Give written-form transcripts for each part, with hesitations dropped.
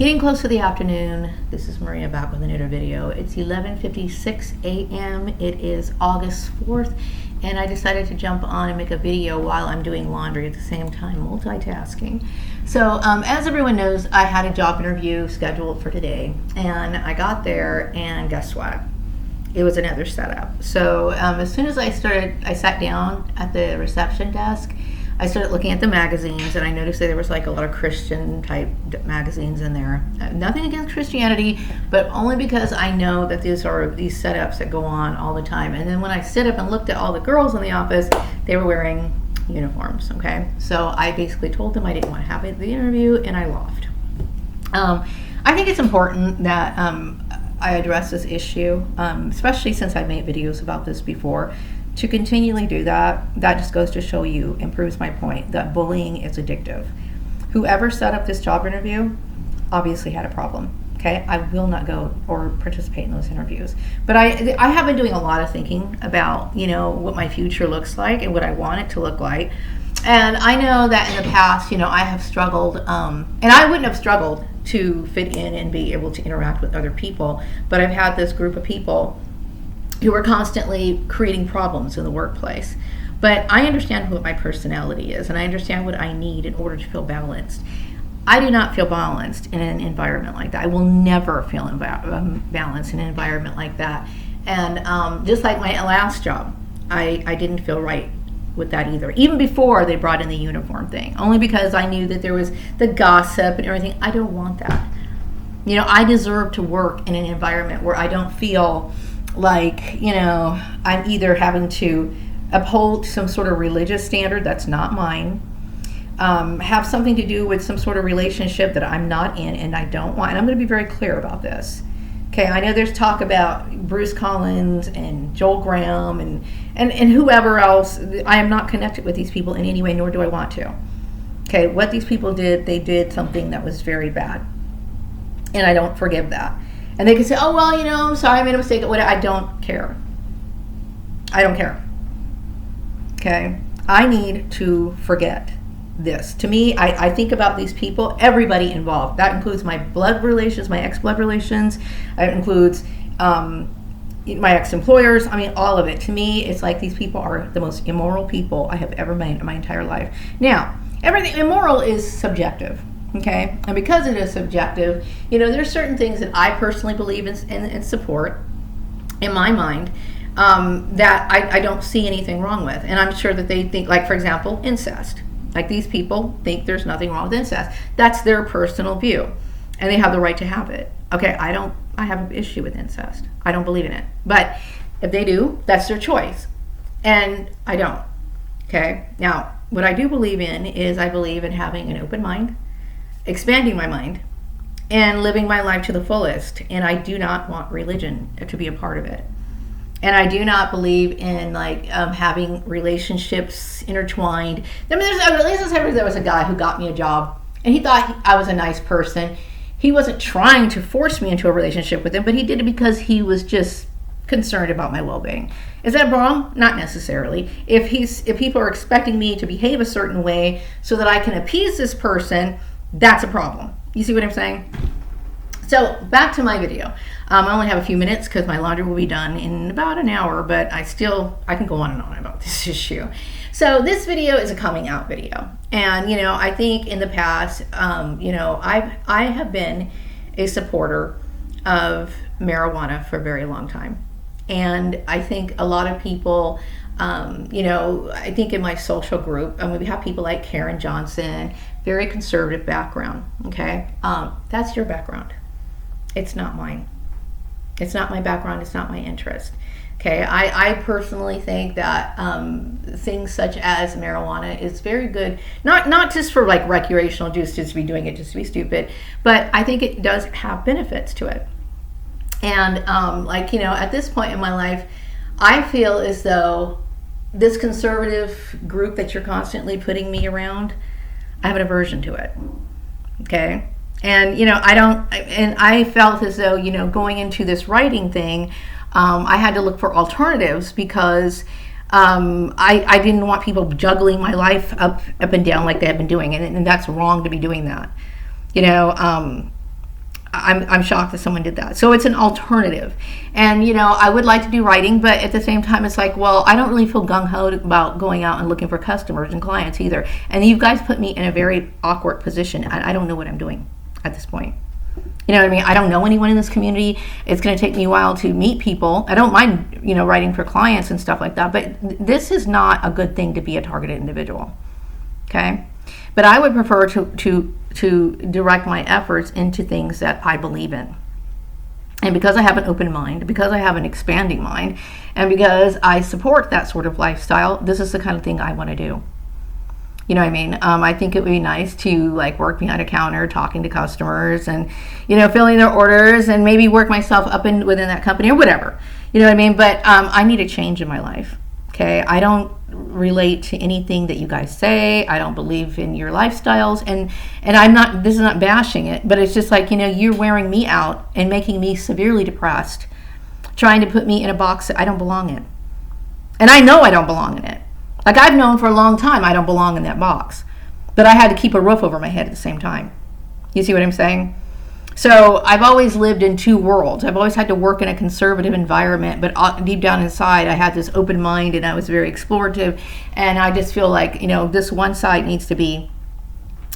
Getting close to the afternoon. This is Maria back with another video. It's 11:56 a.m. It is August 4th, and I decided to jump on and make a video while I'm doing laundry at the same time, multitasking. So as everyone knows, I had a job interview scheduled for today, and I got there, and guess what? It was another setup. So as soon as I sat down at the reception desk. I started looking at the magazines, and I noticed that there was like a lot of Christian type magazines in there. Nothing against Christianity, but only because I know that these are these setups that go on all the time. And then when I stood up and looked at all the girls in the office, they were wearing uniforms. Okay, so I basically told them I didn't want to have the interview, and I left. I think it's important that I address this issue, especially since I've made videos about this before. To continually do that just goes to show you, and proves my point, that bullying is addictive. Whoever set up this job interview obviously had a problem. Okay, I will not go or participate in those interviews. But I have been doing a lot of thinking about, what my future looks like and what I want it to look like. And I know that in the past, I have struggled, and I wouldn't have struggled to fit in and be able to interact with other people, but I've had this group of people who are constantly creating problems in the workplace. But I understand what my personality is, and I understand what I need in order to feel balanced. I do not feel balanced in an environment like that. I will never feel balanced in an environment like that. And just like my last job, I didn't feel right with that either, even before they brought in the uniform thing, only because I knew that there was the gossip and everything. I don't want that. I deserve to work in an environment where I don't feel like, I'm either having to uphold some sort of religious standard that's not mine, have something to do with some sort of relationship that I'm not in and I don't want. And I'm going to be very clear about this. Okay, I know there's talk about Bruce Collins and Joel Graham and whoever else. I am not connected with these people in any way, nor do I want to. Okay, what these people did, they did something that was very bad. And I don't forgive that. And they can say, oh, well, I'm sorry, I made a mistake. I don't care. I don't care. Okay? I need to forget this. To me, I think about these people, everybody involved. That includes my blood relations, my ex-blood relations. It includes my ex-employers. I mean, all of it. To me, it's like these people are the most immoral people I have ever met in my entire life. Now, everything immoral is subjective. Okay, and because it is subjective, there's certain things that I personally believe in and support in my mind that I don't see anything wrong with. And I'm sure that they think, like, for example, incest. Like, these people think there's nothing wrong with incest. That's their personal view, and they have the right to have it. Okay, I have an issue with incest. I don't believe in it. But if they do, that's their choice. And I don't. Okay, now, what I do believe in is I believe in having an open mind, expanding my mind, and living my life to the fullest. And I do not want religion to be a part of it. And I do not believe in having relationships intertwined. I mean, there was a guy who got me a job, and he thought I was a nice person. He wasn't trying to force me into a relationship with him, but he did it because he was just concerned about my well-being. Is that wrong? Not necessarily. If people are expecting me to behave a certain way so that I can appease this person, that's a problem. You see what I'm saying? So back to my video. I only have a few minutes because my laundry will be done in about an hour, but I can go on and on about this issue. So this video is a coming out video. And, I think in the past, I have been a supporter of marijuana for a very long time. And I think a lot of people, I think in my social group, we have people like Karen Johnson, very conservative background, okay? That's your background. It's not mine. It's not my background. It's not my interest, okay? I personally think that things such as marijuana is very good, not just for like recreational use, just to be doing it just to be stupid, but I think it does have benefits to it. And at this point in my life, I feel as though this conservative group that you're constantly putting me around, I have an aversion to it. Okay? And, I felt as though, going into this writing thing, I had to look for alternatives because I didn't want people juggling my life up and down like they have been doing. And that's wrong to be doing that. I'm shocked that someone did that. So it's an alternative. And, I would like to do writing, but at the same time, it's like, well, I don't really feel gung-ho about going out and looking for customers and clients either. And you guys put me in a very awkward position. I don't know what I'm doing at this point. You know what I mean? I don't know anyone in this community. It's going to take me a while to meet people. I don't mind, writing for clients and stuff like that, but this is not a good thing to be a targeted individual. Okay? But I would prefer to direct my efforts into things that I believe in. And because I have an open mind, because I have an expanding mind, and because I support that sort of lifestyle, this is the kind of thing I want to do. You know what I mean? I think it would be nice to work behind a counter, talking to customers, and filling their orders, and maybe work myself up within that company or whatever. You know what I mean? But I need a change in my life. Okay, I don't relate to anything that you guys say. I don't believe in your lifestyles, and I'm not. This is not bashing it, but it's just you're wearing me out and making me severely depressed, trying to put me in a box that I don't belong in, and I know I don't belong in it. I've known for a long time I don't belong in that box, but I had to keep a roof over my head at the same time. You see what I'm saying? So I've always lived in two worlds. I've always had to work in a conservative environment, but deep down inside, I had this open mind and I was very explorative. And I just feel like, this one side needs to be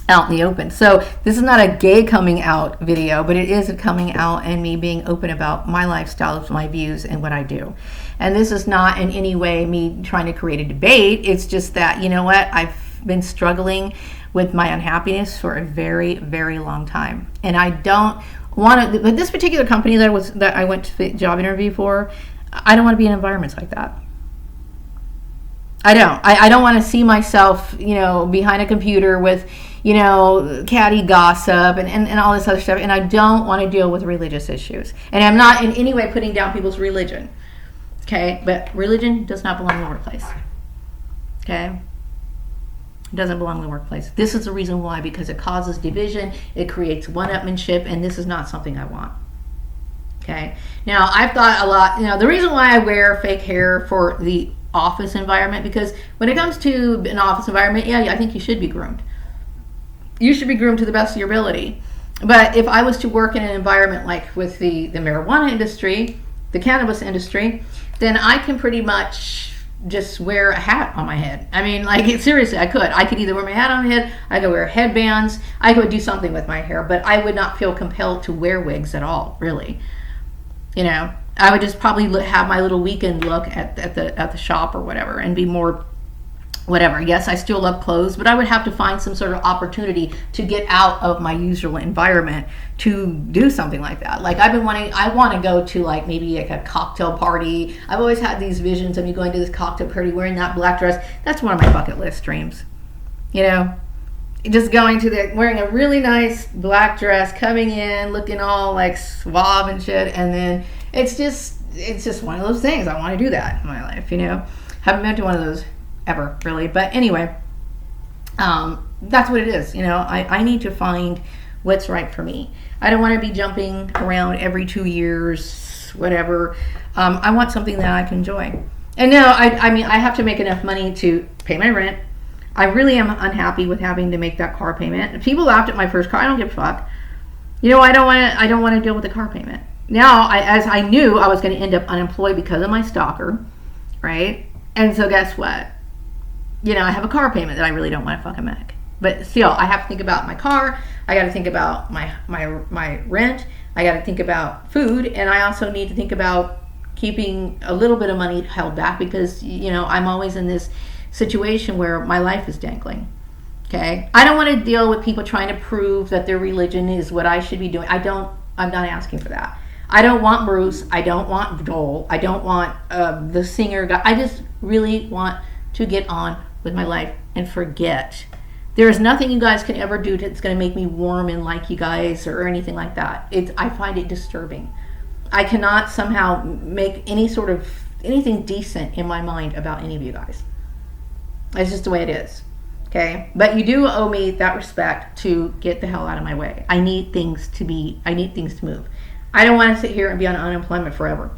out in the open. So this is not a gay coming out video, but it is a coming out and me being open about my lifestyle, my views, and what I do. And this is not in any way me trying to create a debate. It's just that, I've been struggling with my unhappiness for a very, very long time. And I don't want to, but this particular company that I went to the job interview for, I don't want to be in environments like that. I don't want to see myself, behind a computer with, catty gossip and all this other stuff. And I don't want to deal with religious issues. And I'm not in any way putting down people's religion. Okay? But religion does not belong in the workplace. Okay? It doesn't belong in the workplace. This is the reason why, because it causes division, it creates one-upmanship, and this is not something I want. Okay? Now, I've thought a lot, the reason why I wear fake hair for the office environment, because when it comes to an office environment, yeah, I think you should be groomed. You should be groomed to the best of your ability. But if I was to work in an environment like with the marijuana industry, the cannabis industry, then I can pretty much just wear a hat on my head. I mean, seriously, I could either wear my hat on my head, I could wear headbands, I could do something with my hair, but I would not feel compelled to wear wigs at all, really. I would just probably have my little weekend look at the shop or whatever, and be more whatever. Yes, I still love clothes, but I would have to find some sort of opportunity to get out of my usual environment to do something like that. I want to go to maybe a cocktail party. I've always had these visions of me going to this cocktail party wearing that black dress. That's one of my bucket list dreams. Just going to wearing a really nice black dress, coming in, looking all suave and shit, and then it's just one of those things. I want to do that in my life, Haven't been to one of those ever, really. But anyway, that's what it is. I need to find what's right for me. I don't want to be jumping around every 2 years, whatever. I want something that I can enjoy. And no, I have to make enough money to pay my rent. I really am unhappy with having to make that car payment. People laughed at my first car. I don't give a fuck. I don't want to deal with the car payment. Now, as I knew I was going to end up unemployed because of my stalker, right? And so guess what? I have a car payment that I really don't want to fucking make. But still, I have to think about my car. I got to think about my rent. I got to think about food. And I also need to think about keeping a little bit of money held back because, I'm always in this situation where my life is dangling. Okay? I don't want to deal with people trying to prove that their religion is what I should be doing. I'm not asking for that. I don't want Bruce. I don't want Joel. I don't want the singer guy. I just really want to get on with my life and forget. There is nothing you guys can ever do that's going to make me warm and like you guys or anything like that. I find it disturbing. I cannot somehow make anything decent in my mind about any of you guys. It's just the way it is. Okay? But you do owe me that respect to get the hell out of my way. I need things to move. I don't want to sit here and be on unemployment forever.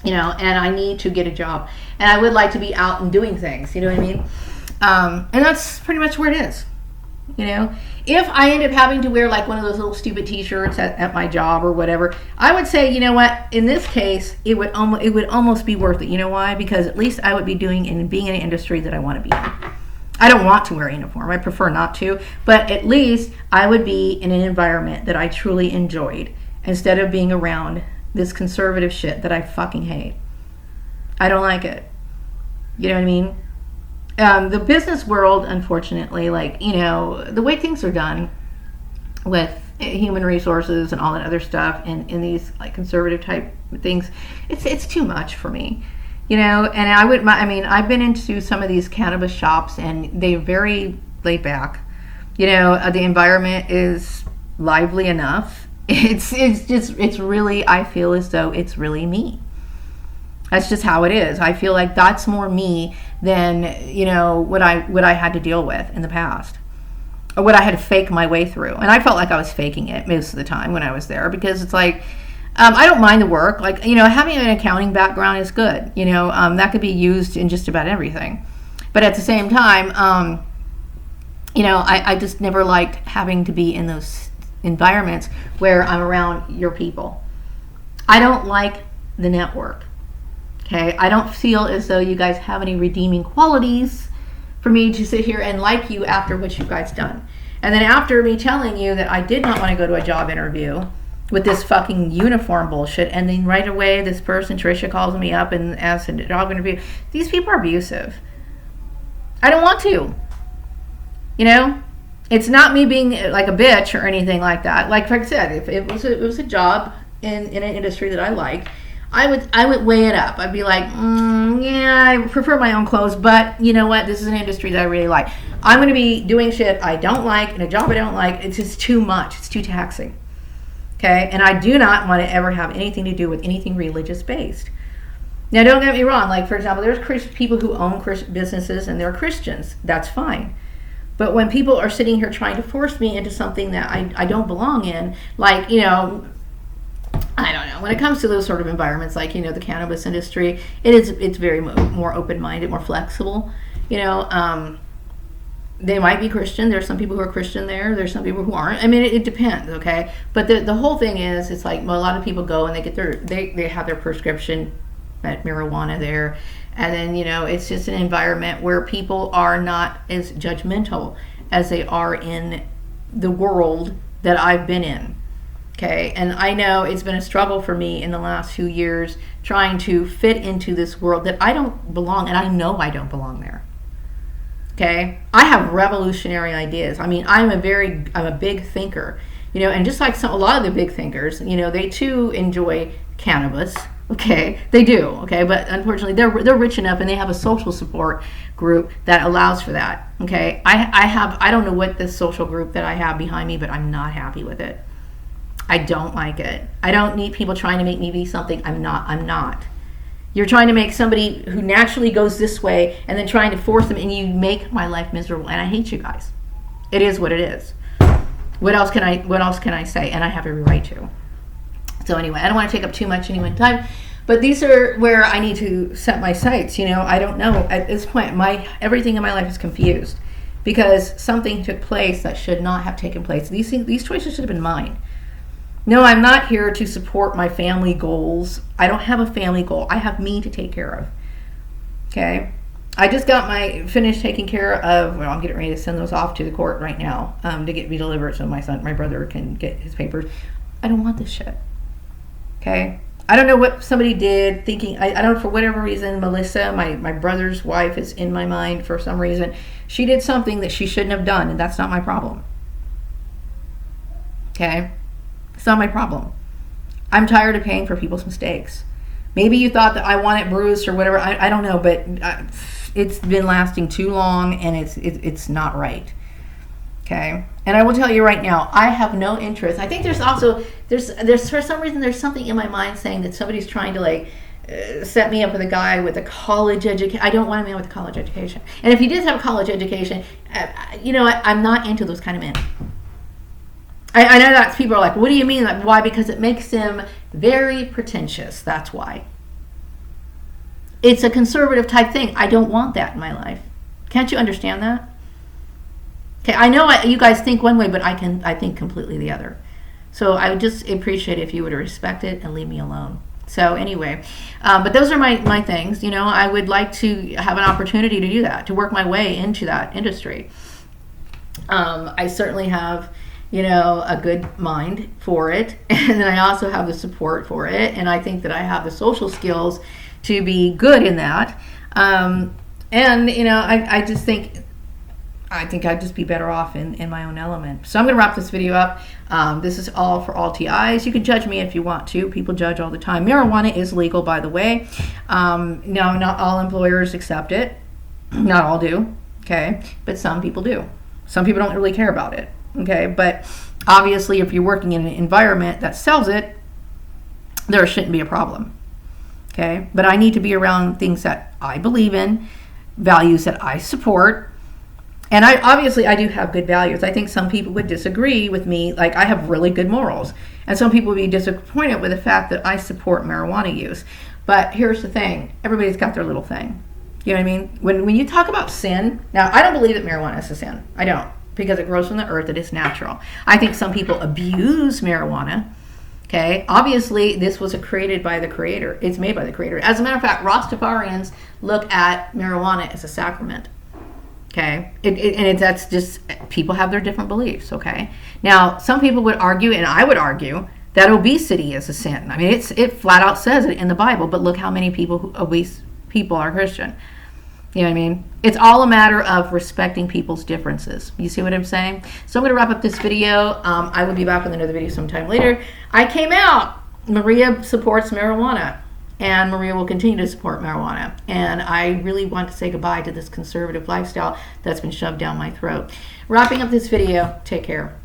And I need to get a job. And I would like to be out and doing things, you know what I mean? And that's pretty much where it is. You know, if I end up having to wear like one of those little stupid t-shirts at my job or whatever, I would say, you know what, in this case, it would almost be worth it. You know why? Because at least I would be being in an industry that I want to be in. I don't want to wear a uniform. I prefer not to, but at least I would be in an environment that I truly enjoyed instead of being around this conservative shit that I fucking hate. I don't like it. You know what I mean? The business world, unfortunately, like, you know, the way things are done with human resources and all that other stuff in these like conservative type things, it's too much for me. You know, and I've been into some of these cannabis shops and they're very laid back. You know, the environment is lively enough. It's really, I feel as though it's really me. That's just how it is. I feel like that's more me than, you know, what I had to deal with in the past, or what I had to fake my way through. And I felt like I was faking it most of the time when I was there, because it's like, I don't mind the work. Like, you know, having an accounting background is good. You know, that could be used in just about everything. But at the same time, you know, I just never liked having to be in those environments where I'm around your people. I don't like the network. Okay, I don't feel as though you guys have any redeeming qualities for me to sit here and like you after what you guys done. And then after me telling you that I did not want to go to a job interview with this fucking uniform bullshit, and then right away this person, Trisha, calls me up and asks a job interview. These people are abusive. I don't want to. You know? It's not me being like a bitch or anything like that. Like I said, if it was a job in an industry that I liked, I would weigh it up. I'd be like, yeah, I prefer my own clothes, but you know what? This is an industry that I really like. I'm going to be doing shit I don't like in a job I don't like. It's just too much. It's too taxing. Okay? And I do not want to ever have anything to do with anything religious based. Now, don't get me wrong. Like, for example, there's people who own businesses and they're Christians. That's fine. But when people are sitting here trying to force me into something that I don't belong in, like, you know, I don't know. When it comes to those sort of environments, like, you know, the cannabis industry, it's very more open-minded, more flexible. You know, they might be Christian. There's some people who are Christian there. There's some people who aren't. I mean, it depends, okay? But the whole thing is, it's like, well, a lot of people go and they get they have their prescription marijuana there. And then, you know, it's just an environment where people are not as judgmental as they are in the world that I've been in. Okay, and I know it's been a struggle for me in the last few years trying to fit into this world that I don't belong, and I know I don't belong there. Okay, I have revolutionary ideas. I mean, I'm a big thinker, you know, and just like a lot of the big thinkers, you know, they too enjoy cannabis. Okay, they do. Okay, but unfortunately, they're rich enough and they have a social support group that allows for that. Okay, I don't know what this social group that I have behind me, but I'm not happy with it. I don't like it. I don't need people trying to make me be something I'm not. You're trying to make somebody who naturally goes this way and then trying to force them, and you make my life miserable, and I hate you guys. It is what it is. What else can I say? And I have every right to. So anyway, I don't want to take up too much anyone's time, but these are where I need to set my sights. You know, I don't know. At this point, everything in my life is confused because something took place that should not have taken place. These choices should have been mine. No, I'm not here to support my family goals. I don't have a family goal. I have me to take care of. Okay? I just finished taking care of, well, I'm getting ready to send those off to the court right now to get me delivered so my brother can get his papers. I don't want this shit. Okay? I don't know what somebody did thinking, I don't know, for whatever reason, Melissa, my brother's wife, is in my mind for some reason. She did something that she shouldn't have done, and that's not my problem. Okay? It's not my problem. I'm tired of paying for people's mistakes. Maybe you thought that I want it bruised or whatever. I don't know, but it's been lasting too long, and it's not right. Okay, and I will tell you right now, I have no interest. I think there's for some reason there's something in my mind saying that somebody's trying to like set me up with a guy with a college education. I don't want a man with a college education. And if he did have a college education, you know, I'm not into those kind of men. I know that people are like, what do you mean? Like, why? Because it makes them very pretentious. That's why. It's a conservative type thing. I don't want that in my life. Can't you understand that? Okay, I know you guys think one way, but I think completely the other. So I would just appreciate it if you would respect it and leave me alone. So anyway, but those are my things. You know, I would like to have an opportunity to do that, to work my way into that industry. I certainly have, you know, a good mind for it, and then I also have the support for it, and I think that I have the social skills to be good in that. And you know, I just think I'd just be better off in my own element. So I'm going to wrap this video up. This is all for all TIs. You can judge me if you want to. People judge all the time. Marijuana is legal, by the way. No, not all employers accept it. Not all do, okay? But some people do. Some people don't really care about it, okay? But obviously, if you're working in an environment that sells it, there shouldn't be a problem, okay? But I need to be around things that I believe in, values that I support. And I do have good values. I think some people would disagree with me. Like, I have really good morals. And some people would be disappointed with the fact that I support marijuana use. But here's the thing. Everybody's got their little thing. You know what I mean? When you talk about sin, now, I don't believe that marijuana is a sin. I don't. Because it grows from the earth. It is natural. I think some people abuse marijuana. Okay? Obviously, this was created by the Creator. It's made by the Creator. As a matter of fact, Rastafarians look at marijuana as a sacrament. Okay, that's just, people have their different beliefs. Okay, now some people would argue, and I would argue, that obesity is a sin. I mean, it flat out says it in the Bible. But look how many obese people are Christian. You know what I mean? It's all a matter of respecting people's differences. You see what I'm saying? So I'm going to wrap up this video. I will be back with another video sometime later. I came out. Maria supports marijuana. And Maria will continue to support marijuana. And I really want to say goodbye to this conservative lifestyle that's been shoved down my throat. Wrapping up this video, take care.